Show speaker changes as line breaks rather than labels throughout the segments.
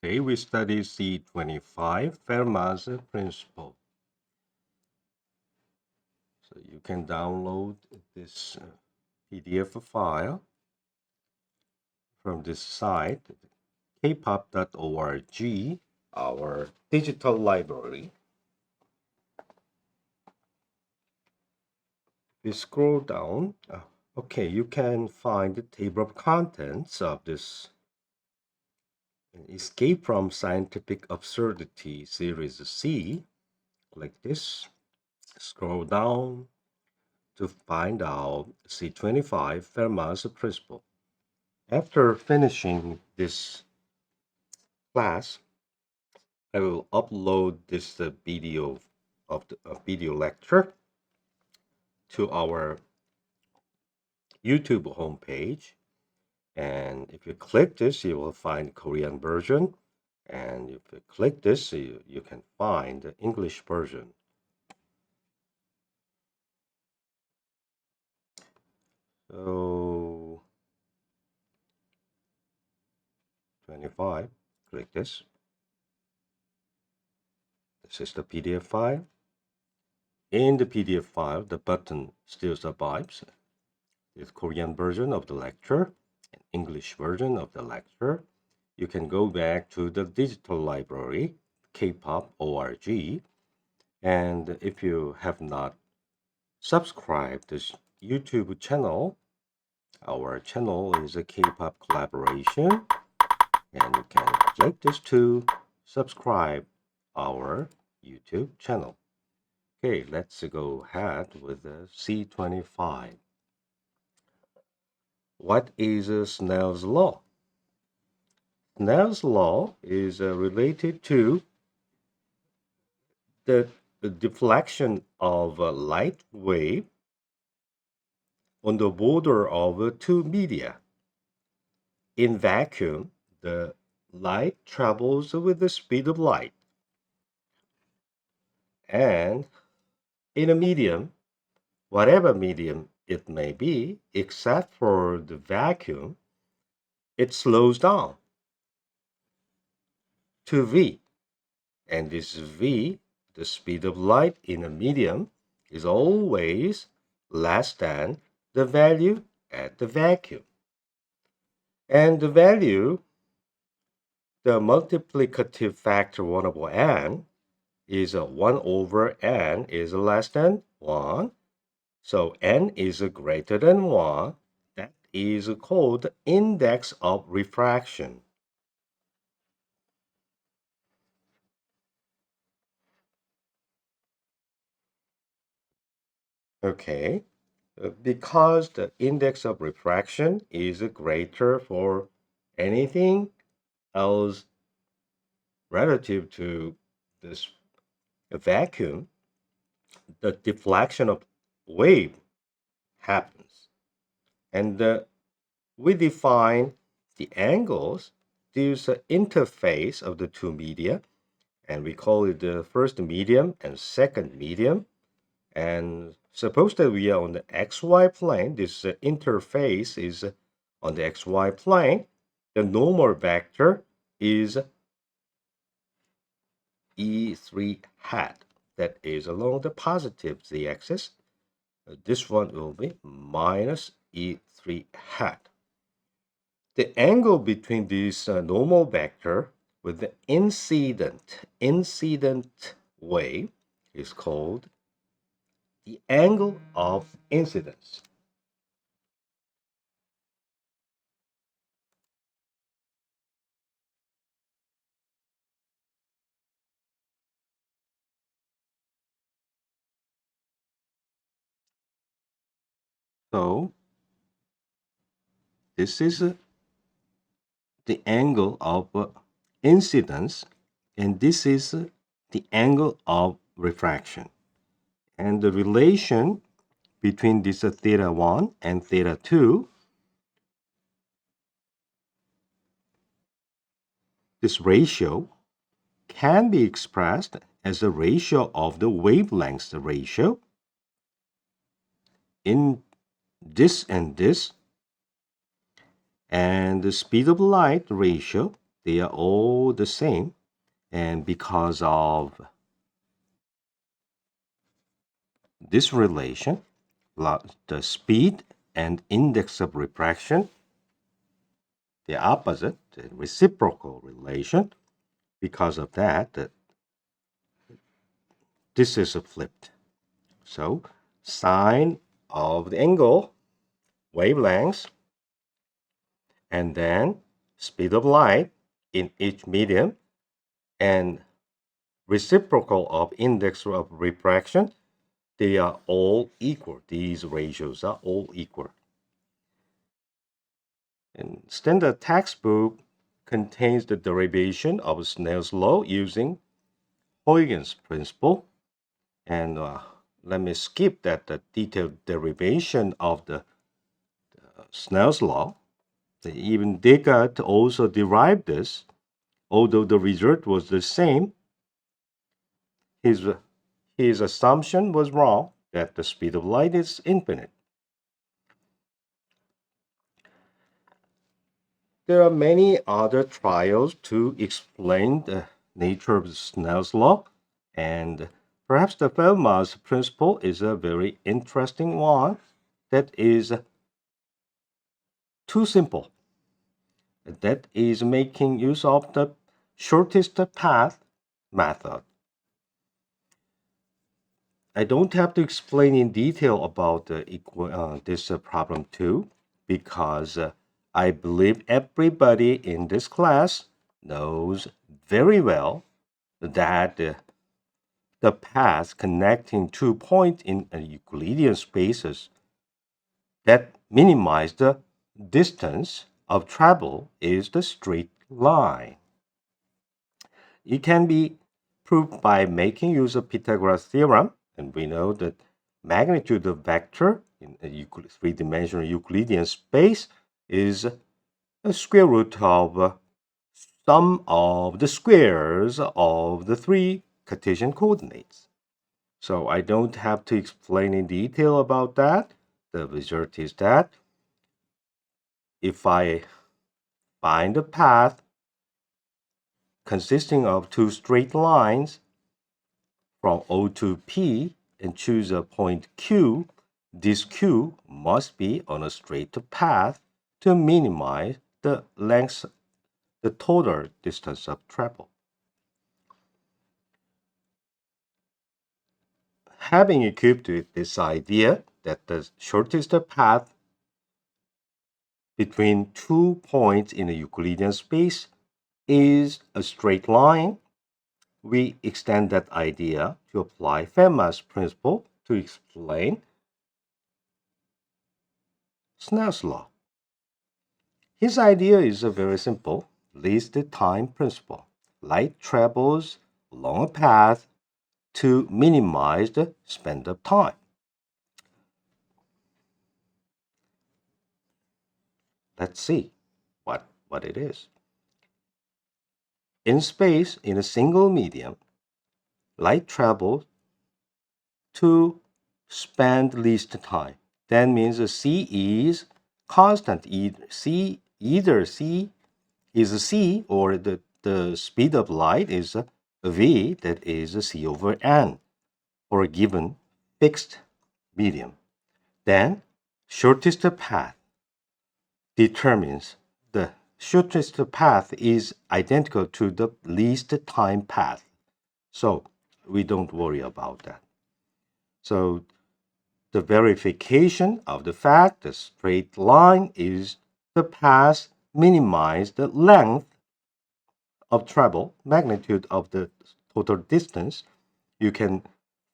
Today we study C25 Fermat's principle. So you can download this PDF file from this site, kpop.org, our digital library. We scroll down. Okay, you can find the table of contents of this Escape from Scientific Absurdity Series C. Like this. Scroll down to find out C25 Fermat's principle. After finishing this class, I will upload this video of the video lecture to our YouTube homepage. And if you click this, you will find Korean version. And if you click this, you can find the English version. So 25, click this. This is the PDF file. In the PDF file, the button still survives. This Korean version of the lecture and English version of the lecture. You can go back to the digital library, kpop.org. And if you have not subscribed this YouTube channel, our channel is a K-pop collaboration. And you can click this to subscribe our YouTube channel. Okay, let's go ahead with the C25. What is Snell's law? Snell's law is related to the deflection of a light wave on the border of two media. In vacuum, the light travels with the speed of light. And in a medium, whatever medium it may be, except for the vacuum, it slows down to v. And this v, the speed of light in a medium, is always less than the value at the vacuum. And the value, the multiplicative factor 1 over n, is 1 over n is less than 1. So n is greater than 1. That is called index of refraction. Okay, because the index of refraction is greater for anything else relative to this vacuum, the deflection of wave happens. And we define the angles. There's an interface of the two media, and we call it the first medium and second medium. And suppose that we are on the xy plane, this interface is on the xy plane. The normal vector is E3 hat, that is along the positive z-axis. This one will be minus E3 hat. The angle between this normal vector with the incident wave is called the angle of incidence. So this is the angle of incidence, and this is the angle of refraction. And the relation between this theta 1 and theta 2, this ratio can be expressed as a ratio of the wavelength ratio in this and this, and the speed of light ratio they are all the same. And because of this relation, the speed and index of refraction, the opposite, the reciprocal relation, because of that, this is flipped. So sine of the angle, wavelengths, and then speed of light in each medium, and reciprocal of index of refraction, they are all equal. These ratios are all equal. And standard textbook contains the derivation of Snell's law using Huygens principle. And let me skip the detailed derivation of the Snell's law. Even Descartes also derived this, although the result was the same. His assumption was wrong that the speed of light is infinite. There are many other trials to explain the nature of Snell's law, and perhaps the Fermat's principle is a very interesting one that is too simple. That is making use of the shortest path method. I don't have to explain in detail about this problem too, because I believe everybody in this class knows very well that the path connecting two points in a Euclidean spaces that minimize the distance of travel is the straight line. It can be proved by making use of Pythagoras theorem, and we know that magnitude of vector in a three-dimensional Euclidean space is a square root of sum of the squares of the three Cartesian coordinates. So I don't have to explain in detail about that. The result is that if I find a path consisting of two straight lines from O to P and choose a point Q, this Q must be on a straight path to minimize the length, the total distance of travel. Having equipped with this idea that the shortest path between two points in a Euclidean space is a straight line, we extend that idea to apply Fermat's principle to explain Snell's law. His idea is a very simple, least time principle. Light travels along a path to minimize the span of time. Let's see what it is. In space, in a single medium, light travels to span least time. That means c is constant. Either c is c, or the speed of light is v, that is c over n, for a given fixed medium. Then shortest path determines the shortest path is identical to the least time path. So we don't worry about that. So the verification of the fact the straight line is the path minimize the length of travel, magnitude of the total distance. You can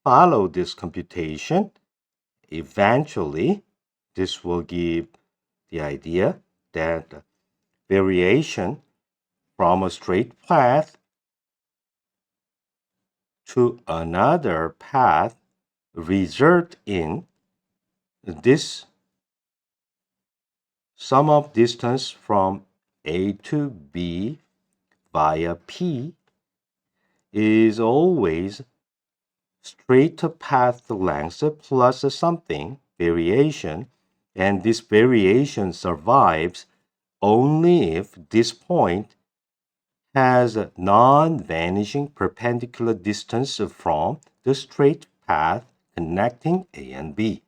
follow this computation. Eventually, this will give the idea that variation from a straight path to another path result in this sum of distance from A to B via P is always straight path length plus something variation, and this variation survives only if this point has a non-vanishing perpendicular distance from the straight path connecting A and B.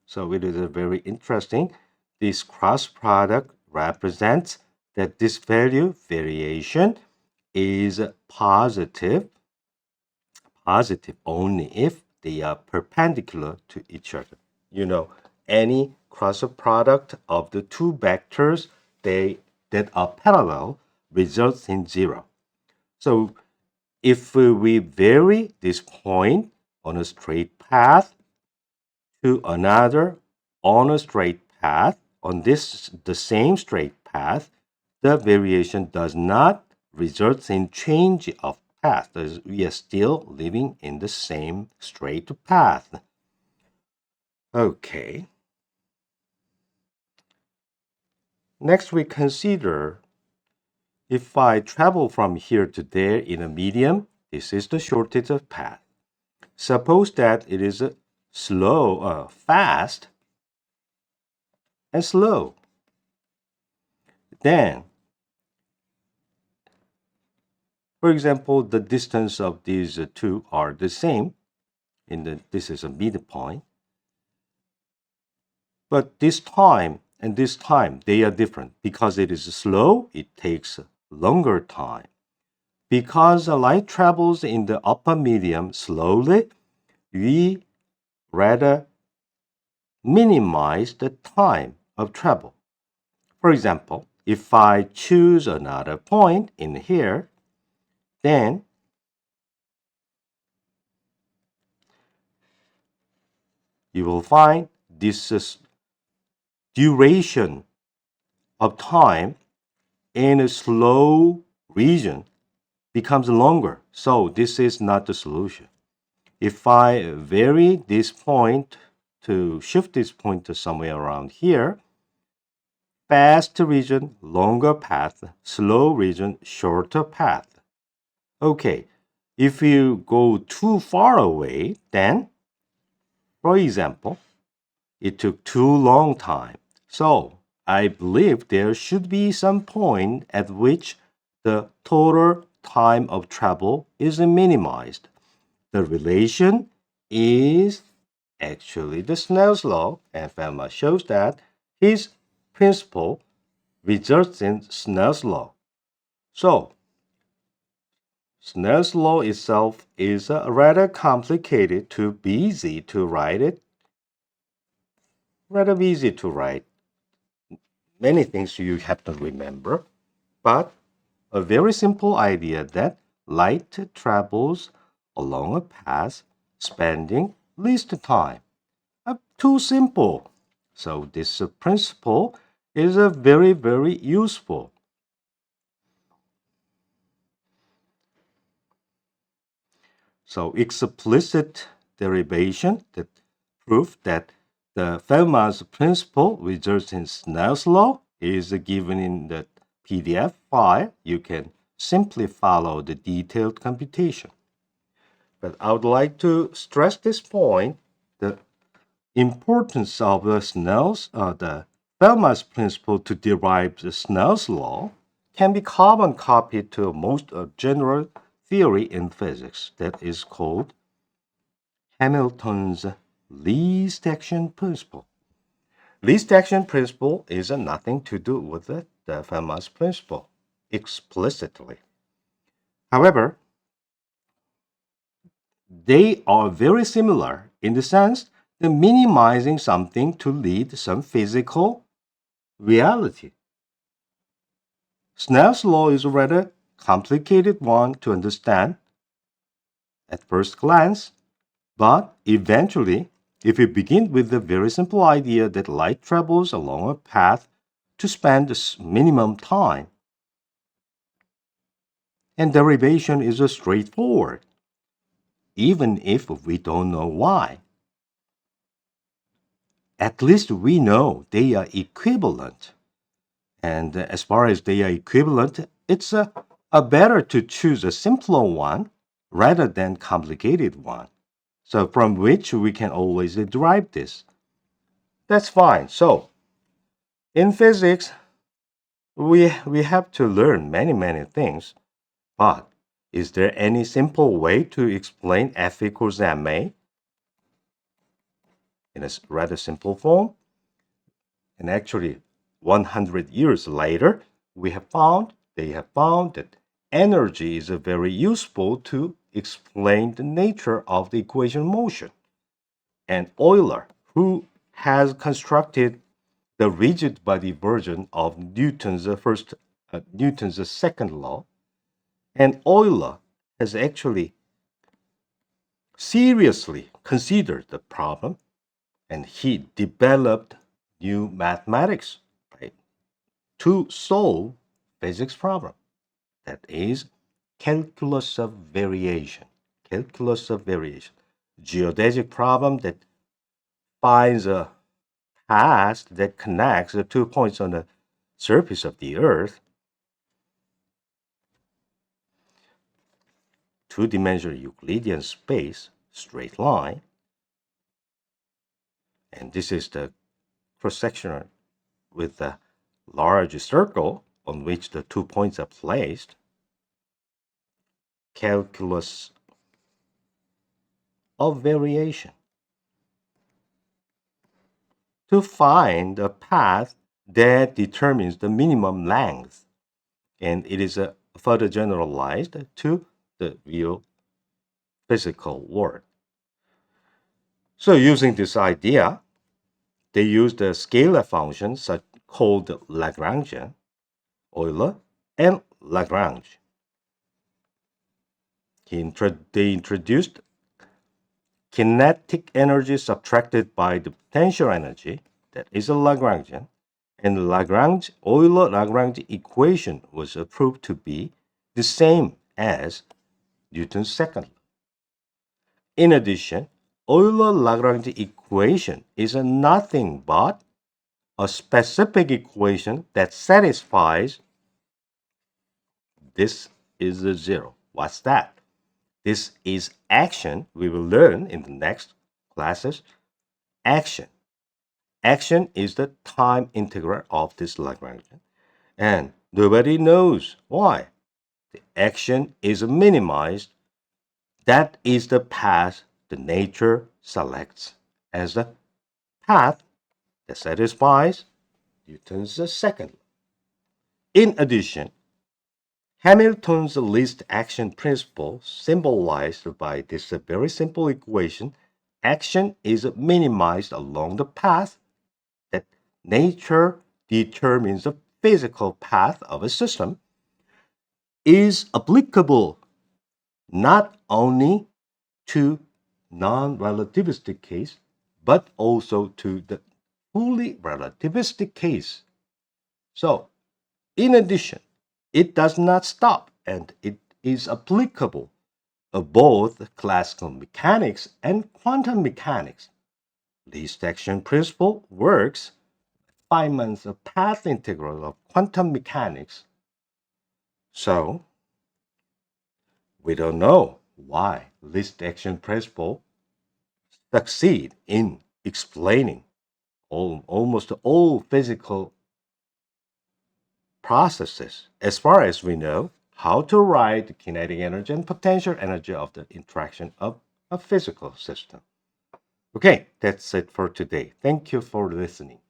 So it is a very interesting. This cross product represents that this value variation is positive only if they are perpendicular to each other. You know, any cross product of the two vectors that are parallel results in zero. So if we vary this point on a straight path to another on a straight path, on this the same straight path, the variation does not result in change of path. We are still living in the same straight path. Okay. Next, we consider if I travel from here to there in a medium, this is the shortest path. Suppose that it is fast and slow. Then, for example, the distance of these two are the same. This is a midpoint. But this time and this time, they are different. Because it is slow, it takes longer time. Because the light travels in the upper medium slowly, we rather minimize the time of travel. For example, if I choose another point in here, then you will find this duration of time in a slow region becomes longer. So this is not the solution. If I vary this point to shift this point to somewhere around here, fast region, longer path, slow region, shorter path. Okay, if you go too far away, then, for example, it took too long time. So I believe there should be some point at which the total time of travel is minimized. The relation is actually the Snell's law, and Fermat shows that his principle results in Snell's law. So, Snell's law itself is rather complicated to be easy to write it. Rather easy to write. Many things you have to remember, but a very simple idea that light travels along a path spending least time. Too simple. So this principle is very, very useful. So explicit derivation, that proof that the Fermat's principle results in Snell's law, is given in the PDF file. You can simply follow the detailed computation. But I would like to stress this point, the importance of the Fermat's principle to derive the Snell's law can be carbon copied to a most general theory in physics that is called Hamilton's least action principle. Least action principle is nothing to do with the Fermat's principle explicitly. However, they are very similar in the sense that minimizing something to lead some physical reality. Snell's law is a rather complicated one to understand at first glance, but eventually, if you begin with the very simple idea that light travels along a path to spend the minimum time, and derivation is straightforward, even if we don't know why. At least we know they are equivalent. And as far as they are equivalent, it's better to choose a simpler one rather than complicated one. So from which we can always derive this. That's fine. So in physics, we have to learn many things. But is there any simple way to explain F equals ma in a rather simple form? And actually, 100 years later, they have found that energy is very useful to explain the nature of the equation motion. And Euler, who has constructed the rigid body version of Newton's second law, and Euler has actually seriously considered the problem, and he developed new mathematics, right, to solve physics problem. That is calculus of variation. Calculus of variation. Geodesic problem that finds a path that connects the 2 points on the surface of the Earth. Two-dimensional Euclidean space, straight line. And this is the cross-sectional with the large circle on which the 2 points are placed. Calculus of variation. To find a path that determines the minimum length. And it is further generalized to the real physical world. So using this idea, they used a scalar function called Lagrangian, Euler, and Lagrange. They introduced kinetic energy subtracted by the potential energy, that is a Lagrangian, and the Euler-Lagrange equation was proved to be the same as Newton's second law. In addition, Euler-Lagrange equation is nothing but a specific equation that satisfies this is a zero. What's that? This is action. We will learn in the next classes. Action. Action is the time integral of this Lagrangian. And nobody knows why. The action is minimized. That is the path the nature selects as the path that satisfies Newton's second law. In addition, Hamilton's least action principle, symbolized by this very simple equation, action is minimized along the path that nature determines the physical path of a system, is applicable not only to non-relativistic case, but also to the fully relativistic case. So, in addition, it does not stop, and it is applicable of both classical mechanics and quantum mechanics. Least action principle works Feynman's path integral of quantum mechanics. So, we don't know why least action principle succeed in explaining almost all physical processes. As far as we know, how to write the kinetic energy and potential energy of the interaction of a physical system. Okay, that's it for today. Thank you for listening.